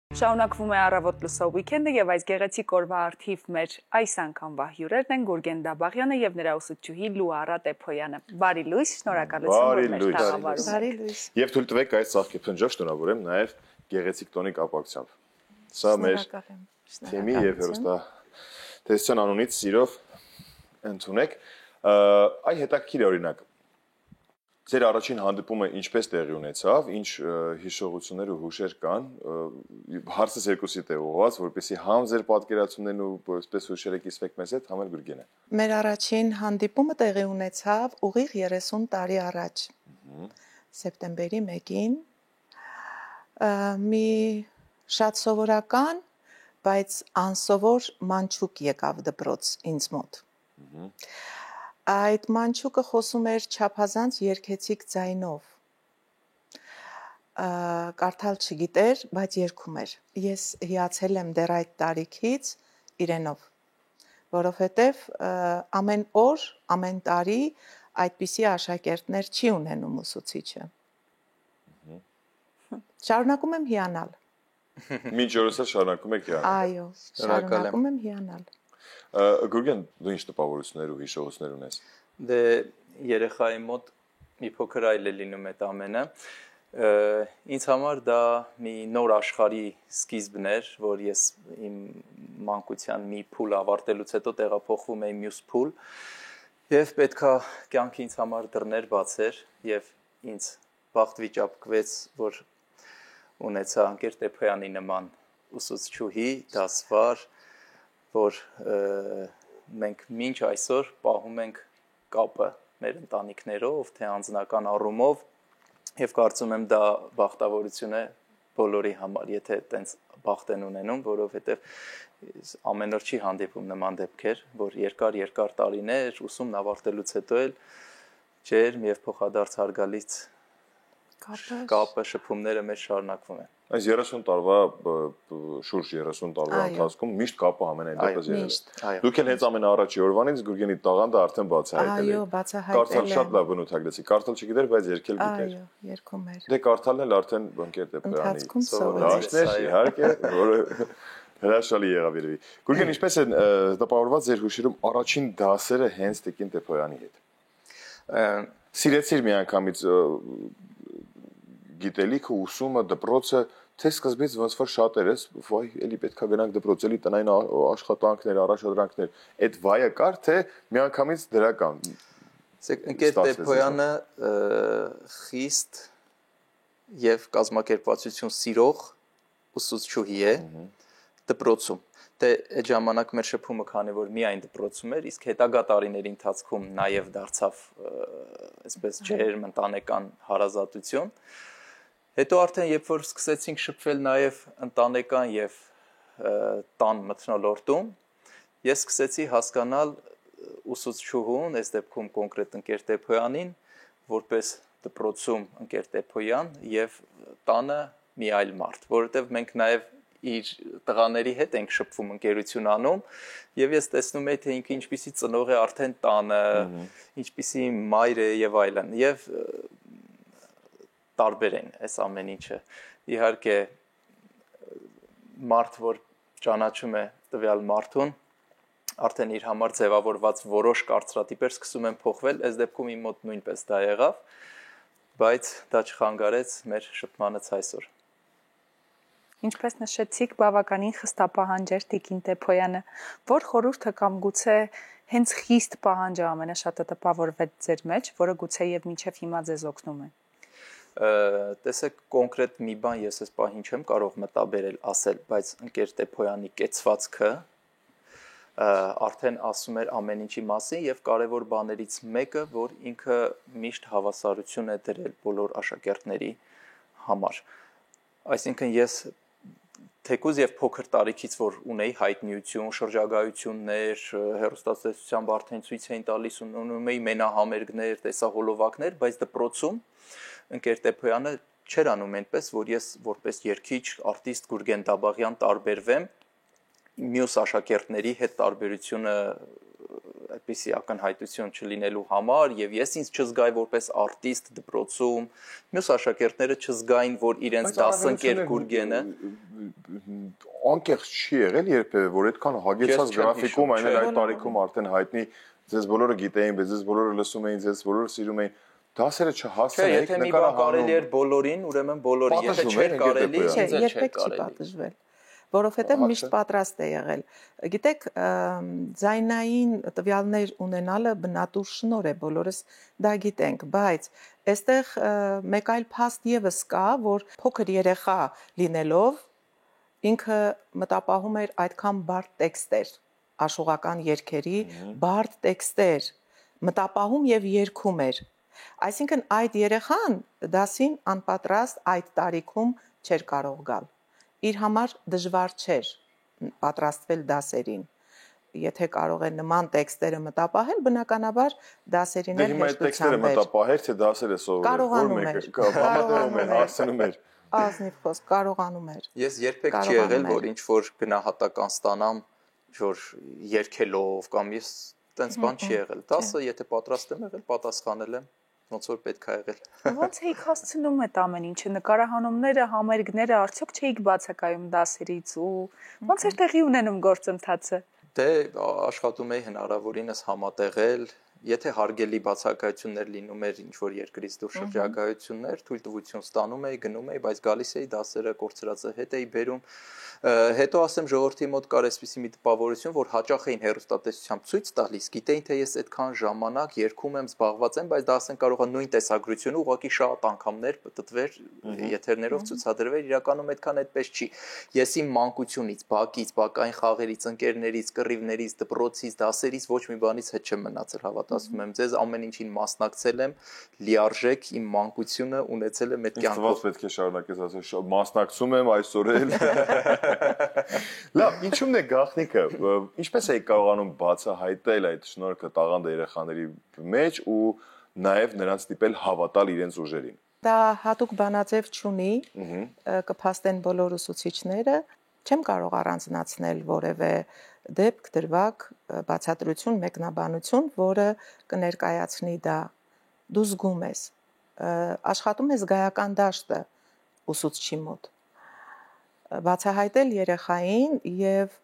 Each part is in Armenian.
Շարունակվում է առավոտ լսող վիքենդը եւ այս գեղեցիկ օրվա արդիվ մեր այս անգամվա հյուրերն են Գուրգեն Դաբաղյանը եւ նրա ուսուցչուհի Լուարա Տեփոյանը։ Բարի լույս, շնորհակալություն, որ մեզ տաղավարում եք։ Բարի լույս։ Եվ թույլ տվեք այս ծաղկի փնջով շնորհավորեմ նաեւ գեղեցիկ տոնի կապակցությամբ։ Սա մեր թեմի եւ հերոստատեսության անունից սիրով ընդունեք։ Այ հետաքրքիր է օրինակ Ձեր առաջին հանդիպումը ինչպես տեղի ունեցավ, ինչ հիշողություններ ու հուշեր կան, հարցս երկուսիդ է ուղղված, որպեսզի համ ձեր պատկերացումներն ու այսպես հուշերը կիսվեք մեզ հետ, համ էլ Գուրգենը։ Մեր առաջին հանդիպումը տեղի ունեցավ ուղիղ 30 տարի առաջ, սեպտեմբերի 1-ին, մի շատ սովորական, բայց անսովոր մանչուկ եկավ դպրոց ինձ մոտ։ Այդ մանչուկը խոսում էր չափազանց երգեցիկ ձայնով, կարդալ չգիտեր, բայց երգում էր։ Ես հիացել եմ դեռ այդ տարիքից իրենով, որովհետև ամեն օր, ամեն տարի այդպիսի աշակերտներ չի ունենում ուսուցիչը։ Շարունակում եմ հիանալ։ Մինչ օրս շարունակում եք հիանալ։ Այո, շարունակում եմ հիանալ։ Գուրգեն, դու ինչ տպավորություններ ու հիշողություններ ունես։ Դե երեխայի մոտ մի փոքր այլ է լինում այդ ամենը։ Ինձ համար դա մի նոր աշխարհի սկիզբն էր, որ ես իմ մանկության մի փուլ ավարտելուց հետո տեղափոխվում էի մյուս փուլ, եւ պետքա կյանքը ինձ համար դռներ բացեր եւ ինձ բախտ վիճակվեց, որ ունեցա Անկեր Տեփոյանի նման ուսուցչուհի, դասվար, որ մենք մինչ այսօր պահում ենք կապը մեր ընտանիքներով, թե անձնական առումով եւ կարծում եմ դա բախտավորություն է բոլորի համար, եթե այտենց բախտ են ունենում, որովհետեւ ամեն օր չի հանդիպում նման դեպքեր, որ երկար տարիներ ուսումն ավարտելուց հետո էլ ջերմ եւ փոխադարձ հարգալից կապը շփումները մեր շարունակվում են։ Այս 30 տարվա շուրջ 30 տարվա ընթացքում միշտ կապը ամենայն դեպս եղել է։ Դուք էլ հենց ամենաառաջի օրվանից Գուրգենի տաղանդը արդեն բացահայտել եք։ Այո, բացահայտել եմ։ Կարդալ շատ լավ բնութագրեցի։ Կարդալ չգիտեր, բայց երգել գիտեր։ Այո, երգում էր։ Դե կարդալն էլ արդեն Անկեր Տեփոյանի սովորեցի, իհարկե, որը հրաշալի եղավ երևի։ Գուրգեն, ինչպես է տպավորված ձեր հուշերում առաջին դասերը հենց Տիկին Տեփոյանի հետ։ Սիրեցիր միանգամից գիտելիքը, ուսումը, դպրոցը, թե սկզբից ոնց որ շատ էր, վայ, էլի պետքա գնանք դպրոց, էլի տնային աշխատանքներ, առաջադրանքներ, այդ վայը կար, թե միանգամից դրական։ Անկեր Տեփոյանը խիստ եւ կազմակերպվածություն սիրող ուսուցչուհի է դպրոցում։ Դե այդ ժամանակ մեր շփումը քանի որ միայն դպրոցում էր, իսկ հետագա տարիների ընթացքում նաեւ դարձավ այսպես ջերմ ընտանեկան հարազատություն։ Հետո արդեն երբ որ սկսեցինք շփվել նաև ընտանեկան եւ տան մթնոլորտում, ես սկսեցի հասկանալ ուսուցչուհուն, այս դեպքում կոնկրետ Անկեր Տեփոյանին, որպես դպրոցում Անկեր Տեփոյան եւ տանը մի այլ մարդ, որովհետեւ մենք նաև իր տղաների հետ ենք շփվում ընկերություն անում եւ ես տեսնում եի թե ինքը ինչպիսի ծնող է արդեն տանը, ինչպիսի մայր է եւ այլն եւ տարբեր են այս ամեն ինչը։ Իհարկե մարդ, որ ճանաչում է տվյալ մարդուն, արդեն իր համար ձևավորված որոշ կարծրատիպեր սկսում են փոխվել, այս դեպքում իմ մոտ նույնպես դա եղավ, բայց դա չխանգարեց մեր շփմանից այսօր։ Ինչպես նշեցիք, բավականին խստապահանջ էր Տիկին Տեփոյանը, որ խորհուրդը կամ գուցե հենց խիստ պահանջը ամենաշատը տպավորվեց ձեր մեջ, որը գուցե եւ մինչեւ հիմա ձեզ օգնում է։ Տեսեք կոնկրետ մի բան ես այս պահին չեմ կարող մտաբերել ասել, բայց Անկեր Տեփոյանի կեցվածքը արդեն ասում էր ամեն ինչի մասին եւ կարեւոր բաներից մեկը, որ ինքը միշտ հավասարություն է դրել բոլոր աշակերտների համար։ Այսինքն ես թեկուզ եւ փոքր տարիքից որ ունեի հայտնիություն, շրջագայություններ, հեռուստատեսությամբ արդեն ցույց էին տալիս ունում էի մենահամերգներ, տեսահոլովակներ, բայց դպրոցում Անկեր Տեփոյանը չէր անում այնպես, որ ես որպես երգիչ, արտիստ Գուրգեն Դաբաղյան տարբերվեմ մյուս աշակերտների հետ տարբերությունը այդպիսի ակնհայտություն չլինելու համար եւ ես ինձ չզգայի որպես արտիստ դպրոցում, մյուս աշակերտները չզգային, որ իրենց դասընկեր Գուրգենը անկեղծ չի եղել երբևէ, որ այդքան հագեցած գրաֆիկում այն այդ տարիքում արդեն հայտնի ձեզ բոլորը գիտեին, բայց ձեզ բոլորը լսում էին, ձեզ բոլորը սիրում էին դասերը չհասցնեիք նկարահանում։ Եթե մի բան կարելի էր բոլորին, ուրեմն բոլորի, եթե չէր կարելի, երբեք չի պատժվել, որովհետև միշտ պատրաստ է եղել։ Գիտեք, ձայնային տվյալներ ունենալը բնատուր շնորհ է, բոլորս դա գիտենք, բայց այստեղ մեկ այլ փաստ եւս կա, որ փոքր երեխա լինելով ինքը մտապահում էր այդքան բարդ տեքստեր, աշխուղական երգերի բարդ տեքստեր, մտապահում եւ երգում էր։ Այսինքն այդ երեխան դասին անպատրաստ այդ տարիքում չէր կարող գալ։ Իր համար դժվար չէր պատրաստվել դասերին։ Եթե կարող է նման տեքստերը մտապահել, բնականաբար դասերին էլ հեշտությամբ էր։ Մտապահել, թե դասերը սովորել, կարողանում էր, հասցնում էր։ Ազնիվ խոսք, կարողանում էր։ Ես երբեք չի եղել, որ ինչ որ գնահատական ստանամ, որ երգելով կամ ես տենց բան չի եղել։ Դասը եթե պատրաստ եմ եղել, պատասխանել եմ, ոնց որ պետք է եղել։ Ոնց էիք հասցնում այդ ամեն ինչը, նկարահանումները, համերգները, արդյոք չէիք բացակայում դասերից ու ոնց էր տեղի ունենում գործընթացը։ Դե աշխատում էի հնարավորինս համատեղել, եթե հարգելի բացակայություններ լինում էր ինչ որ երկրից դուրս շրջագայություններ, թույլտվություն ստանում էի, գնում էի, բայց գալիս էի դասերը կորցրածը հետ էի բերում։ Հետո ասեմ ժողովրդի մոտ կար այսպիսի մի տպավորություն, որ հաճախ էին հեռուստատեսությամբ ցույց տալիս, գիտեին թե ես այդքան ժամանակ երգում եմ, զբաղված եմ, բայց դա ասեն կարող է նույն տեսագրությունը ուղղակի շատ անգամներ տտվեր, եթերներով ցուցադրվեր, իրականում այդքան այդպես չի։ Ես իմ մանկությունից, բակից, բակային խաղերից, ընկերներից, կռիվներից, դպրոցից, դասերից ոչ մի բանից հետ չեմ մնացել, հավատացնում եմ ձեզ, ամեն ինչին մասնակցել եմ, լիարժեք իմ մանկությունը ունեցել եմ այդ կյանքով։ Պետք է շարունակես ասել, մասնակցում եմ այսօր էլ։ Լավ, ինչու՞մն է գաղտնիքը, ինչպես եք կարողանում բացահայտել այդ շնորհքը տաղանդը երեխաների մեջ ու նաև նրանց դիպել հավատալ իրենց ուժերին։ Դա հատուկ բանաձև չունի, կփաստեն բոլոր ուսուցիչները, չեմ կարող առանձնացնել որևէ դեպք, դրվագ, բացատրություն, մեկնաբանություն, որը կներկայացնի դա։ Դու զգում ես, աշխատում ես զգայական դաշտը ուսուցչի մոտ։ Բացահայտել երեխային եւ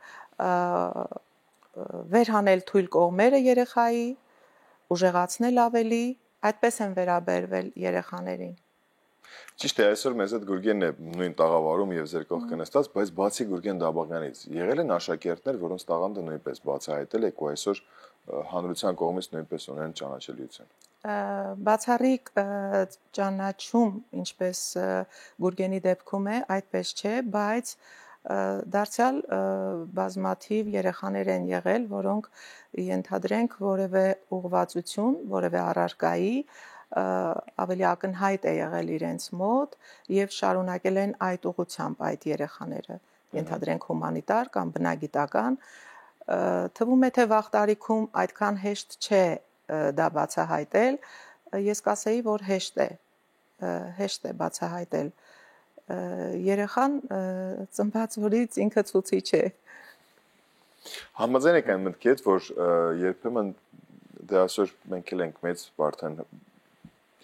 վերհանել թույլ կողմերը երեխայի, ուժեղացնել ավելի, այդպես են վերաբերվել երեխաներին։ Ճիշտ է, այսօր մեզ այդ Գուրգենն է նույն տաղավարում եւ ձեր կողքը նստած, բայց բացի Գուրգեն Դաբաղյանից եղել են աշակերտներ, որոնց տաղանդը նույնպես բացահայտել եք ու այսօր հանրության կողմից նույնպես ունեն ճանաչելիություն։ Բացառիկ ճանաչում, ինչպես Գուրգենի դեպքում է, այդպես չէ, բայց դարձյալ բազմաթիվ երեխաներ են եղել, որոնք ենթադրենք որևէ ուղղվածություն, որևէ առարկայի ավելի ակնհայտ է եղել իրենց մոտ եւ շարունակել են այդ ուղղությամբ այդ երեխաները, ենթադրենք հումանիտար կամ բնագիտական, թվում է թե վաղ տարիքում այդքան հեշտ չէ դա բացահայտել, ես կասեի, որ հեշտ է բացահայտել։ Երեխան ծնված օրից ինքը ցուցիչ է։ Համաձայն եք այն մտքի հետ, որ երբեմն դե այսօր մենք էլ ենք մեծ արդեն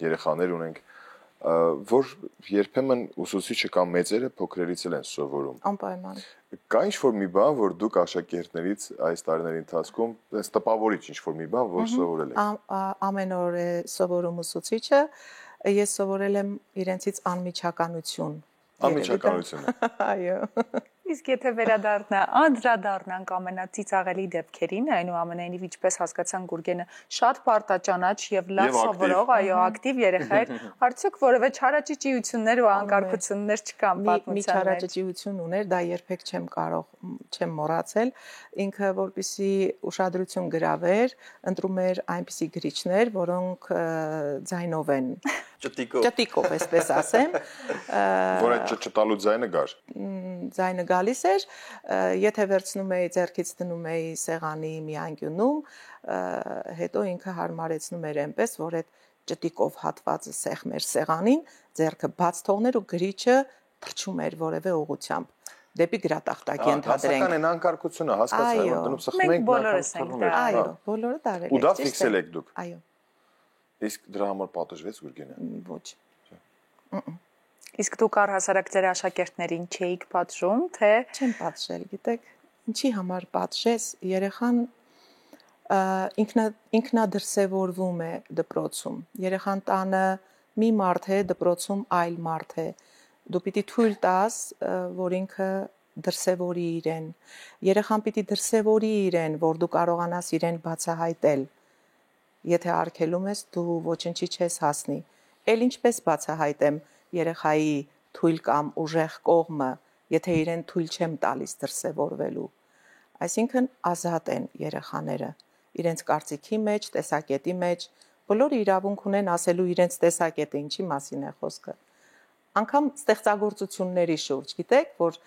երեխաներ ունենք, որ երբեմն ուսուցիչը կամ մեծերը փոքրերից էլ են սովորում։ Անպայման։ Կա ինչ-որ մի բան, որ դուք աշակերտներից այս տարիների ընթացքում այս տպավորիչ ինչ-որ մի բան, որ սովորել եք։ Ամեն օր է սովորում ուսուցիչը, ես սովորել եմ իրենցից անմիջականություն։ Անմիջականությունը։ Այո։ Իսկ եթե անդրադառնանք ամենածիծաղելի դեպքերին, այնուամենայնիվ ինչպես հասկացան Գուրգենը շատ պարտաճանաչ եւ լավ սովորող, այո, ակտիվ երեխա էր, արդյոք որևէ չարաճճիություններ ու անկարգություններ չկան պատմության մեջ։ Մի չարաճճիություն ուներ, դա երբեք չեմ մոռացել, ինքը որպեսի ուշադրություն գրավեր, ընտրում էր այնպիսի գրիչներ, որոնք ձայնով են ճտիկով, այսպես ասեմ, որ այդ ճտալու ձայնը գար։ Ձայնը գալիս էր, եթե վերցնում էի ձեռքից դնում էի սեղանի մի անկյունում, հետո ինքը հարմարեցնում էր այնպես, որ այդ ճտիկով հատվածը սեղմեր սեղանին, ձեռքը բաց թողներ ու գրիչը թռչում էր որևէ ուղղությամբ։ դեպի գրատախտակ ենթադրենք։ Հասական են անկարգությունը հասկացա, որ դնում սխում մենք ենք բոլորս ենք դա։ Այո, բոլորը դարել ու դա ֆիքսել եք դուք։ Այո, Իսկ դրա համար պատժվեց Գուրգենը։ ոչ։ Իսկ դուք առհասարակ ձեր աշակերտներին չէիք պատժում, թե Չեմ պատժել, գիտեք, ինչի համար պատժես, երեխան ինքնադրսևորվում է դպրոցում։ Երեխան տանը մի մարդ է, դպրոցում այլ մարդ է։ Դու պիտի թույլ տաս, որ ինքը դրսևորի իրեն։ Երեխան պիտի դրսևորի իրեն, որ դու կարողանաս իրեն բացահայտել։ Եթե արգելում ես, դու ոչնչի չես հասնի։ Էլ ինչպես բացահայտեմ երեխայի թույլ կամ ուժեղ կողմը, եթե իրեն թույլ չեմ տալիս դրսևորվելու։ Այսինքն ազատ են երեխաները իրենց կարծիքի մեջ, տեսակետի մեջ, բոլորը իրավունք ունեն ասելու իրենց տեսակետը, ինչի մասին է խոսքը։ Անկամ ստեղծագործությունների շուրջ, գիտեք, որ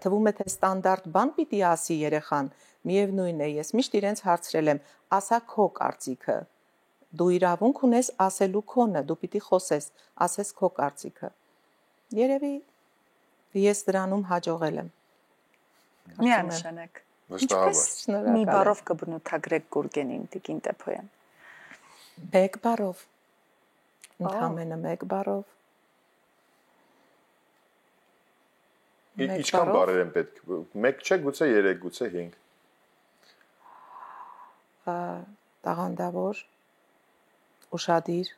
թվում է թե ստանդարտ բան պիտի ասի երեխան, միևնույն է, ես միշտ իրենց հարցրել եմ, ասա քո կարծիքը։ Դու իրավունք ունես ասելու քոնը, դու պիտի խոսես, ասես քո կարծիքը։ Երևի ես դրանում հաջողել եմ։ միանշանակ։ Վստահաբար։ Մի բառով կբնութագրեք Գուրգենին, Տիկին Տեփոյան։ Մեկ բառով։ Ընդհանրապես մեկ բառով։ Ինչքան բառեր են պետք։ Մեկ չէ, գուցե 3, գուցե 5։ Տաղանդավոր, ուշադիր,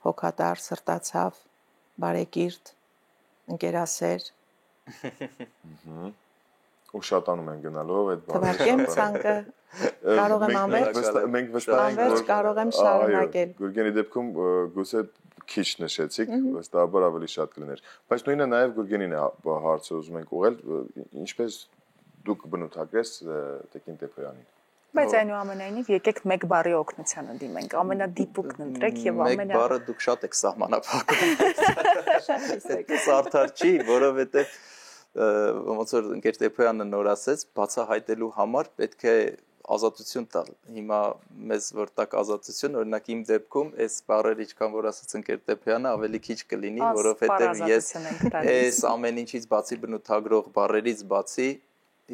հոգատար, սրտացավ, բարեկիրթ, ընկերասեր։ Ու շատանում են գնալով այդ բառերը։ Թվարկեմ ցանկը կարող եմ անվերջ։ Մենք վստահ ենք, որ կարող եմ շարունակել։ Գուրգենի դեպքում գուցե քիչ նշեցիք, վստահաբար ավելի շատ կլիներ։ Բայց նույնը նաև Գուրգենին է հարցը ուզում ենք ուղղել, ինչպես դուք բնութագրես Տիկին Տեփոյանին։ Բայց այնուամենայնիվ եկեք մեկ բառի օգնությանը դիմենք, ամենադիպուկն ընտրեք եւ Մեկ բառը դուք շատ եք սահմանափակում։ Այդպես արդար չի, որովհետեւ ոնց որ ընկեր Տեփոյանը նոր ասեց, բացահայտելու համար պետք է ազատություն տալ։ Հիմա մեզ որ տակ ազատություն, օրինակ իմ դեպքում այս բառերը ինչքան որ ասաց ընկեր Տեփոյանը ավելի քիչ կլինի, որովհետեւ ես այս ամեն ինչից բացի բնութագրող բառերից բացի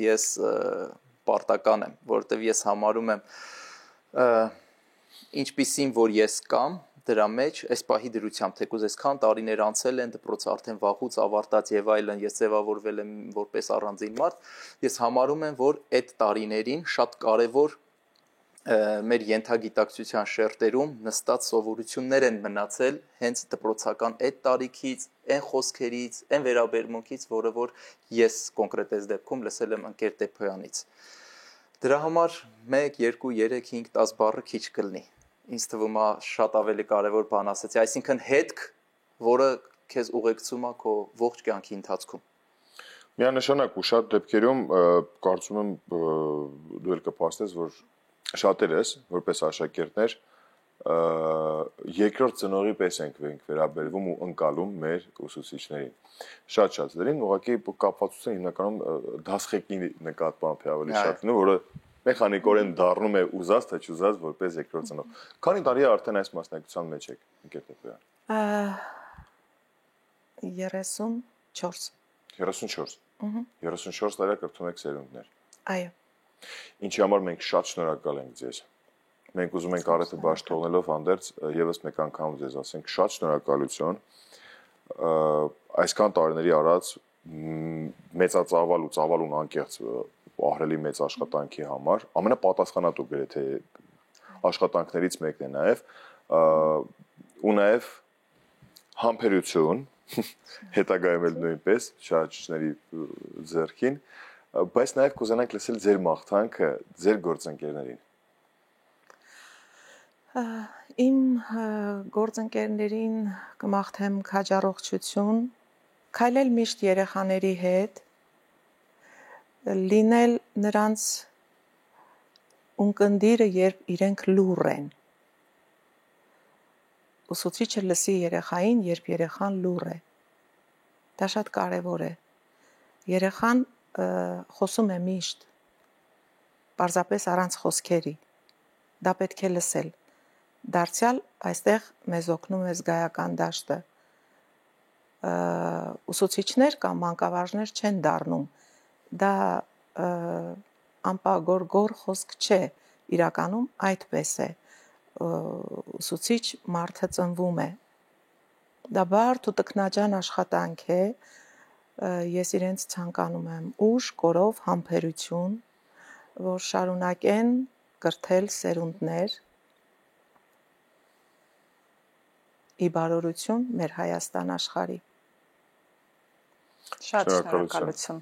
ես պարտական եմ, որովհետև ես համարում եմ ինչպիսին որ ես կամ դրա մեջ այս պահի դրությամբ թեկուզ այսքան տարիներ անցել են դպրոցը արդեն վաղուց ավարտած եւ այլն ես ձևավորվել եմ որպես առանձին մարդ ես համարում եմ որ այդ տարիներին շատ կարեւոր մեր ենթագիտակցության շերտերում նստած սովորություններ են մնացել հենց դպրոցական այդ տարիքից, այն խոսքերից, այն վերաբերմունքից, որը որ ես կոնկրետ այս դեպքում լսել եմ ընկեր Տեփոյանից։ Դրա համար 1, 2, 3, 5, 10 բառը քիչ կլինի։ Ինձ թվում է շատ ավելի կարևոր բան ասացի, այսինքն հետք, որը քեզ ուղեկցում է քո ողջ կյանքի ընթացքում։ Միանշանակ ու շատ դեպքերում կարծում եմ դու էլ կփաստես, որ շատերս որպես աշակերտներ երկրորդ ծնողի պես ենք վերաբերվում ու ընկալում մեր ուսուցիչներին։ Շատ դերին ուղղակի կապվածությունը հիմնականում դասղեկի նկատմամբ է ավելի շատ լինում, որը մեխանիկորեն դառնում է ուզած թե չուզած որպես երկրորդ ծնող։ Քանի տարի է արդեն այս մասնակցության մեջ եք, ընկեր Տեփոյան։ 34։ 34։ 34 տարի կրթում եք սերունդներ։ Այո։ Ինչի համար մենք շատ շնորհակալ ենք ձեզ։ Մենք ուզում ենք առիթը բաց թողնելով հանդերձ եւս մեկ անգամ ձեզ ասենք շատ շնորհակալություն այսքան տարիների արած մեծածավալ ու ծավալուն անկեղծ ահռելի մեծ աշխատանքի համար ամենապատասխանատու գրեթե աշխատանքներից մեկն է նաեւ ու նաեւ համբերություն հետագայում էլ նույնպես շարժիչների ձեռքին բայց նաև կուզենանք լսել ձեր մաղթանքը ձեր գործընկերներին։ Իմ գործընկերներին կմաղթեմ քաջառողջություն, քայլել միշտ երեխաների հետ, լինել նրանց ունկնդիրը, երբ իրենք լուռ են։ Ուսուցիչը լսի երեխային, երբ երեխան լուռ է։ Դա շատ կարևոր է։ Երեխան խոսում է միշտ, պարզապես առանց խոսքերի, դա պետք է լսել, դարձյալ այստեղ մեզ օգնում է զգայական դաշտը, ուսուցիչներ կամ մանկավարժներ չեն դառնում դա անպագորգոր խոսք չէ, իրականում այդպես է, ուսուցիչ մարդը ծնվում է, դա բարդ ու տքնաջան աշխատանք է, ես իրենց ցանկանում եմ ուժ, կորով, համբերություն, որ շարունակեն կրթել սերունդներ, ի բարօրություն մեր Հայաստան աշխարհի։ Շատ շնորհակալություն։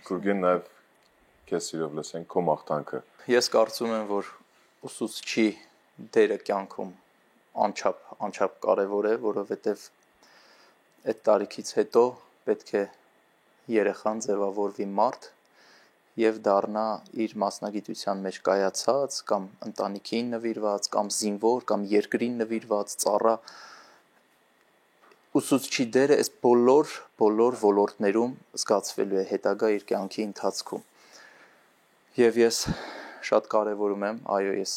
Գուրգեն, նաև քեզ սիրով լսենք քո մաղթանքը։ Ես կարծում եմ, որ ուսուցչի դերը կյանքում անչափ կարևոր է, որովհետև այդ տարիքից հետո պետք է երեխան ձևավորվի մարդ եւ դառնա իր մասնագիտության մեջ կայացած կամ ընտանիքին նվիրված կամ զինվոր կամ երկրին նվիրված ծառա ուսուցչի դերը այս բոլոր ոլորտներում զգացվելու է հետագա իր կյանքի ընթացքում եւ ես շատ կարեւորում եմ, այո, ես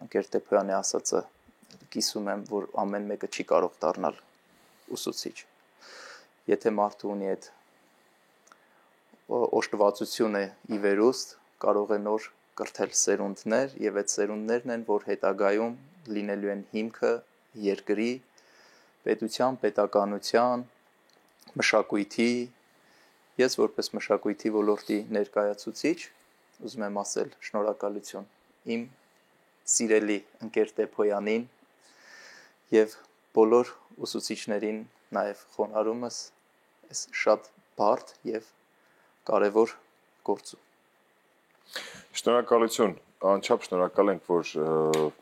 ընկեր Տեփոյանի ասածը կիսում եմ, որ ամեն մեկը չի կարող դառնալ ուսուցիչ։ Եթե մարդը ունի այդ օժտվածությունը ի վերուստ, կարող է նոր կրթել սերունդներ եւ այդ սերունդներն են, որ հետագայում լինելու են հիմքը երկրի, պետության, պետականության, մշակույթի, ես որպես մշակույթի ոլորտի ներկայացուցիչ ուզում եմ ասել շնորհակալություն իմ սիրելի ընկեր Տեփոյանին եւ բոլոր ուսուցիչներին նաեւ խոնարհումս այս շատ բարդ եւ կարևոր գործում։ Շնորհակալություն, անչափ շնորհակալ ենք, որ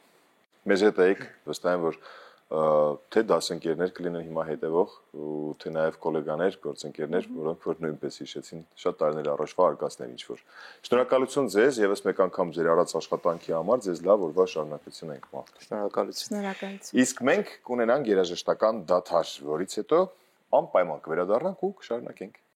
մեզ հետ եք, վստահ եմ, որ թե դասընկերներ կլինեն հիմա հետևող ու թե նաև գոլեգաներ, գործընկերներ, որոնք որ նույնպես հիշեցին շատ տարիներ առաջվա արկածներ ինչ որ։ Շնորհակալություն ձեզ եւս մեկ անգամ ձեր առած աշխատանքի համար, ձեզ լավ օրվա շարունակություն ենք մաղթում։ Շնորհակալություն։ Իսկ մենք կունենանք երաժշտական դադար, որից հետո անպայման կվերադառնանք ու կշարունակենք։